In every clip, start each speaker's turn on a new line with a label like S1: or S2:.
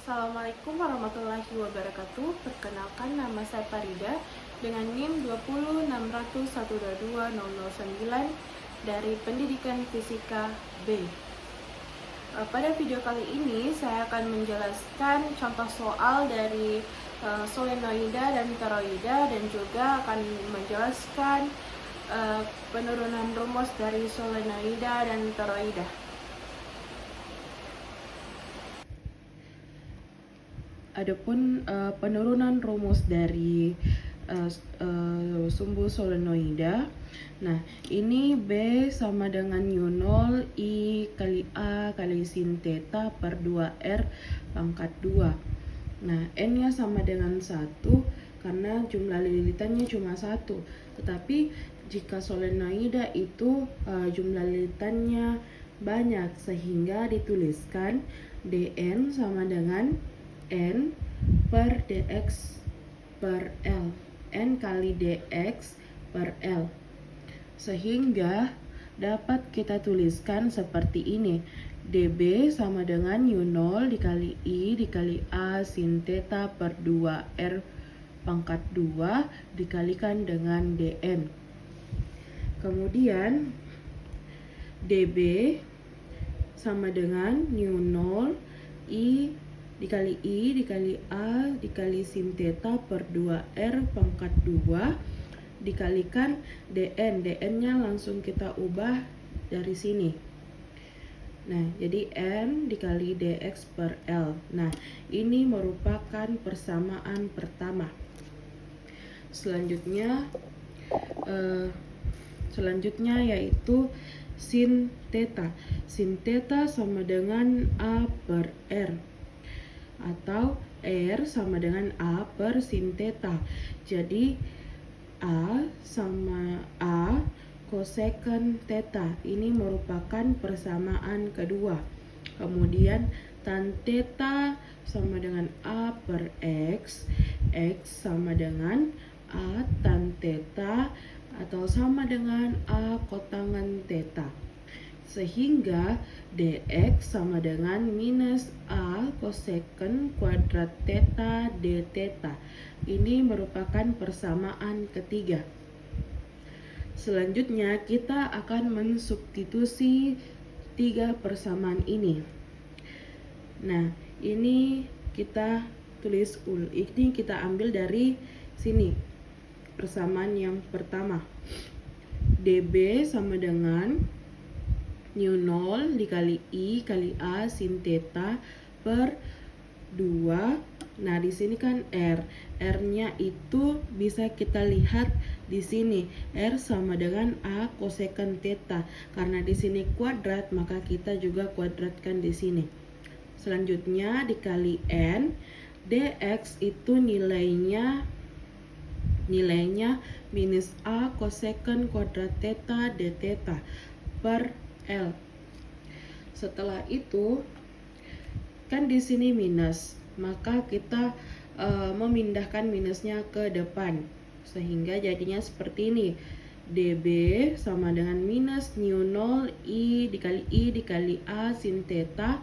S1: Assalamualaikum warahmatullahi wabarakatuh. Perkenalkan, nama saya Farida dengan NIM 20610220009 dari Pendidikan Fisika B. Pada video kali ini saya akan menjelaskan contoh soal dari solenoida dan toroida, dan juga akan menjelaskan penurunan rumus dari solenoida dan toroida. Adapun penurunan rumus dari sumbu solenoida, nah ini B sama dengan U0 I kali A kali sin theta per 2R pangkat 2. Nah, N nya sama dengan 1 karena jumlah lilitannya cuma 1. Tetapi jika solenoida itu jumlah lilitannya banyak, sehingga dituliskan dN sama dengan N per dx per L, N kali dx per L, sehingga dapat kita tuliskan seperti ini: dB sama dengan U0 dikali I dikali A sin theta per 2R pangkat 2 dikalikan dengan dN. Kemudian dB sama dengan U0 I dikali A dikali sin theta per 2R pangkat 2 dikalikan dN. dN-nya langsung kita ubah dari sini. Nah, jadi N dikali dx per L. Nah, ini merupakan persamaan pertama. Selanjutnya yaitu sin theta. Sin theta sama dengan A per R, atau R sama dengan A per sin theta. Jadi A sama A cosecant theta. Ini merupakan persamaan kedua. Kemudian tan theta sama dengan A per X. X sama dengan A tan theta atau sama dengan A kotangan theta. Sehingga dx sama dengan minus A cosecant kuadrat theta d theta. Ini merupakan persamaan ketiga. Selanjutnya kita akan mensubstitusi tiga persamaan ini. Nah, ini kita tulis ini kita ambil dari sini. Persamaan yang pertama, dB sama dengan U0 dikali I kali A sin theta per 2. Nah, di sini kan R. R-nya itu bisa kita lihat di sini. R sama dengan A cosecant theta. Karena di sini kuadrat, maka kita juga kuadratkan di sini. Selanjutnya dikali N. dx itu nilainya minus A cosecant kuadrat theta d theta per L. Setelah itu kan di sini minus, maka kita memindahkan minusnya ke depan, sehingga jadinya seperti ini. dB sama dengan minus U0 I dikali A sin theta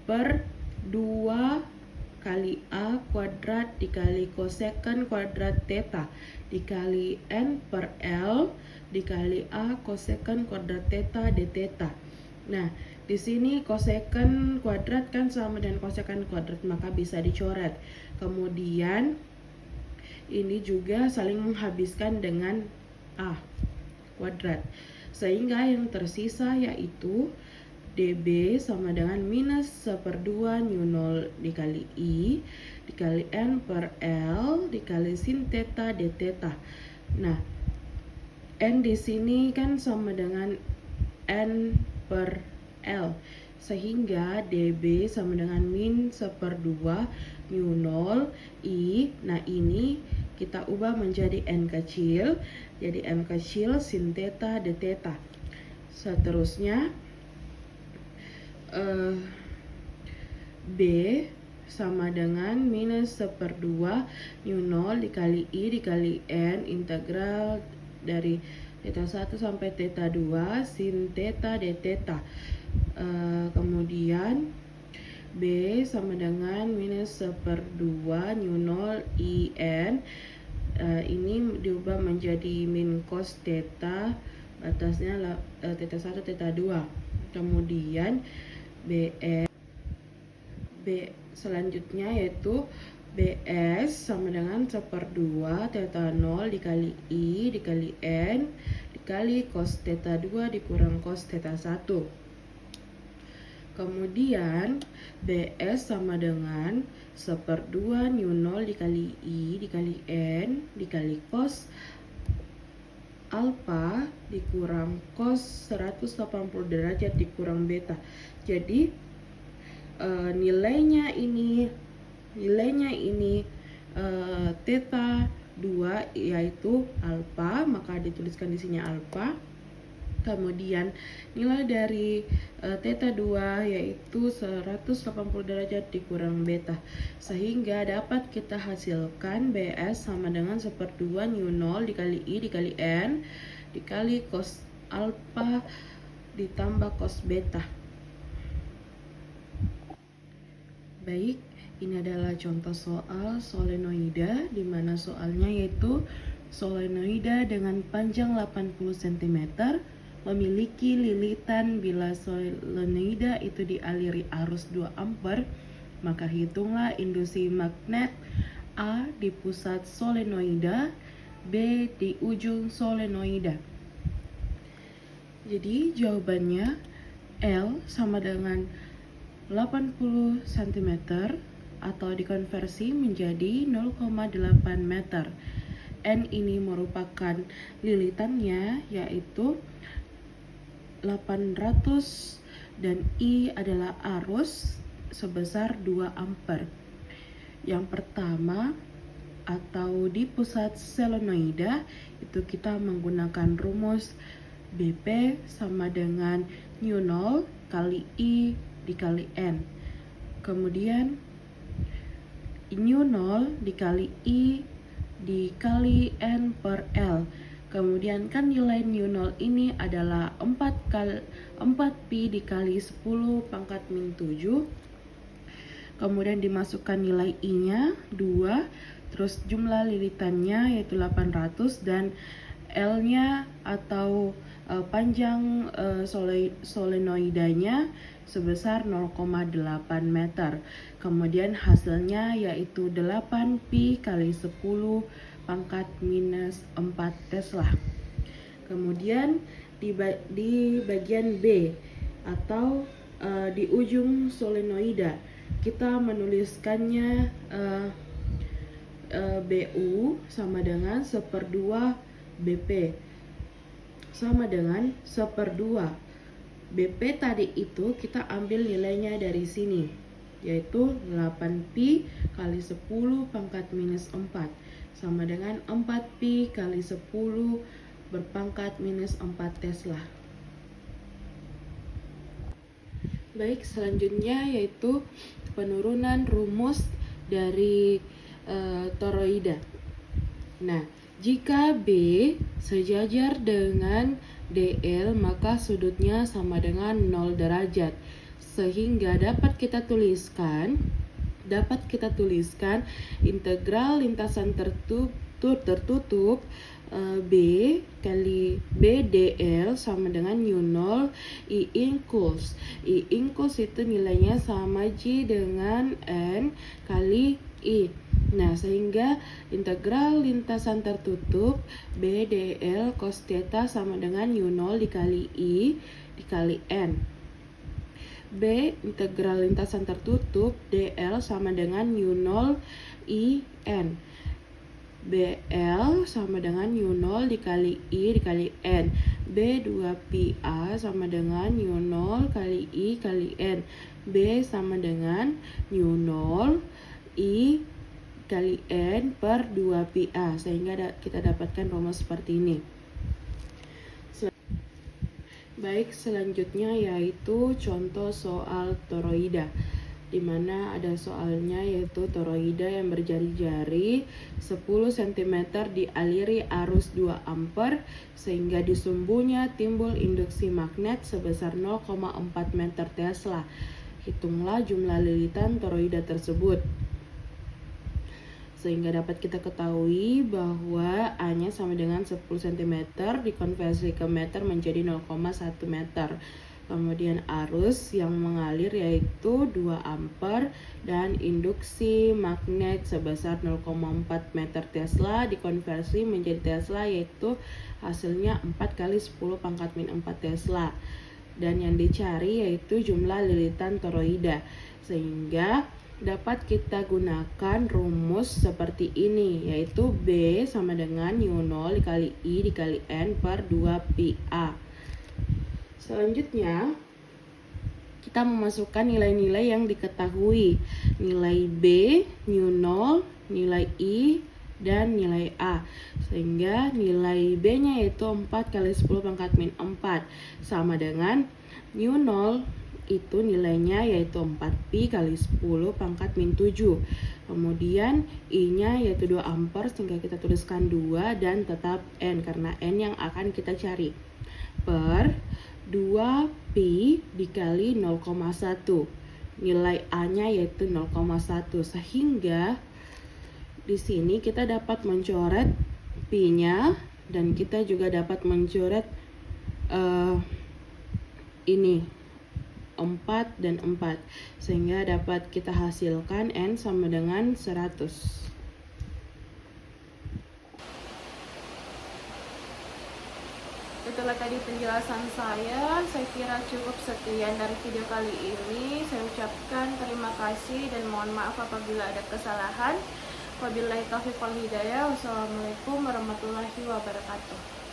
S1: per 2 kali A kuadrat dikali cosecant kuadrat theta dikali N per L dikali A cosecant kuadrat theta d theta. Nah, di sini cosecant kuadrat kan sama dengan cosecant kuadrat, maka bisa dicoret. Kemudian ini juga saling menghabiskan dengan A kuadrat, sehingga yang tersisa yaitu dB sama dengan minus 1/2 U0 dikali I dikali N per L dikali sin theta d theta. Nah, N di sini kan sama dengan N per L, sehingga dB sama dengan min 1/2 U0 I. Nah, ini kita ubah menjadi N kecil, jadi N kecil sin theta d theta. Seterusnya B sama dengan minus 1/2 U0 dikali I dikali N integral dari theta 1 sampai theta 2 sin theta d theta. Kemudian B sama dengan minus 1/2 nu 0 IN. Ini diubah menjadi min cos theta, batasnya theta 1 theta 2. Kemudian selanjutnya yaitu BS sama dengan 1/2 theta 0 dikali I dikali N dikali cos theta 2 dikurang cos theta 1. Kemudian BS sama dengan 1/2 nu 0 dikali I dikali N dikali cos alpha dikurang cos 180 derajat dikurang beta. Jadi nilainya ini theta 2 yaitu alpha, maka dituliskan di sini alpha. Kemudian nilai dari theta 2 yaitu 180 derajat dikurang beta, sehingga dapat kita hasilkan BS sama dengan 1/2 nu 0 dikali I dikali N dikali cos alpha ditambah cos beta. Baik, ini adalah contoh soal solenoida, di mana soalnya yaitu solenoida dengan panjang 80 cm memiliki lilitan. Bila solenoida itu dialiri arus 2 ampere, maka hitunglah induksi magnet A di pusat solenoida, B di ujung solenoida. Jadi jawabannya L sama dengan 80 cm atau dikonversi menjadi 0,8 meter. N ini merupakan lilitannya yaitu 800 dan I adalah arus sebesar 2 ampere. Yang pertama atau di pusat solenoida itu kita menggunakan rumus BP sama dengan nu 0 kali I dikali N. Kemudian nu 0 dikali I dikali N per L. Kemudian kan nilai nu 0 ini adalah 4pi dikali 10 pangkat min 7. Kemudian dimasukkan nilai I-nya 2, terus jumlah lilitannya yaitu 800 dan L-nya atau panjang solenoidanya sebesar 0,8 meter. Kemudian hasilnya yaitu 8pi kali 10 pangkat minus 4 Tesla. Kemudian di bagian B atau di ujung solenoida kita menuliskannya BU sama dengan 1/2 BP sama dengan 1/2. BP tadi itu kita ambil nilainya dari sini, yaitu 8pi kali 10 pangkat minus 4 sama dengan 4pi kali 10 berpangkat minus 4 Tesla. Baik, selanjutnya yaitu penurunan rumus dari toroida. Nah, jika B sejajar dengan DL, maka sudutnya sama dengan 0 derajat. Sehingga dapat kita tuliskan integral lintasan tertutup B kali BDL sama dengan nu 0 I inkus. I inkus itu nilainya sama J dengan N kali I. Nah, sehingga integral lintasan tertutup BDL cos theta sama dengan nu 0 dikali I dikali N. B integral lintasan tertutup DL sama dengan nu 0 I N. BL sama dengan nu 0 dikali I dikali N. B 2pi A sama dengan nu 0 kali I kali N. B sama dengan nu 0 I kali N per 2pi A, sehingga kita dapatkan rumus seperti ini. Baik, selanjutnya yaitu contoh soal toroida, di mana ada soalnya yaitu toroida yang berjari-jari 10 cm dialiri arus 2 ampere sehingga di sumbunya timbul induksi magnet sebesar 0,4 meter Tesla. hitunglah jumlah lilitan toroida tersebut. Sehingga dapat kita ketahui bahwa A-nya sama dengan 10 cm dikonversi ke meter menjadi 0,1 meter. Kemudian arus yang mengalir yaitu 2 ampere dan induksi magnet sebesar 0,4 meter Tesla dikonversi menjadi Tesla yaitu hasilnya 4 kali 10 pangkat min 4 Tesla. Dan yang dicari yaitu jumlah lilitan toroida. Sehingga dapat kita gunakan rumus seperti ini, yaitu B sama dengan U0 dikali I dikali N per 2 PA. Selanjutnya, kita memasukkan nilai-nilai yang diketahui. Nilai B, U0, nilai I, dan nilai A. Sehingga nilai B-nya yaitu 4 kali 10 pangkat min 4 sama dengan U0 itu nilainya yaitu 4pi kali 10 pangkat min 7. Kemudian I-nya yaitu 2 ampere sehingga kita tuliskan 2 dan tetap N karena N yang akan kita cari. Per 2pi dikali 0,1. Nilai A-nya yaitu 0,1 sehingga di sini kita dapat mencoret pi-nya dan kita juga dapat mencoret ini 4 dan 4 sehingga dapat kita hasilkan N sama dengan 100. Itulah tadi penjelasan saya kira cukup sekian dari video kali ini. Saya ucapkan terima kasih dan mohon maaf apabila ada kesalahan. Wabillahi taufiq wal hidayah. Wassalamualaikum warahmatullahi wabarakatuh.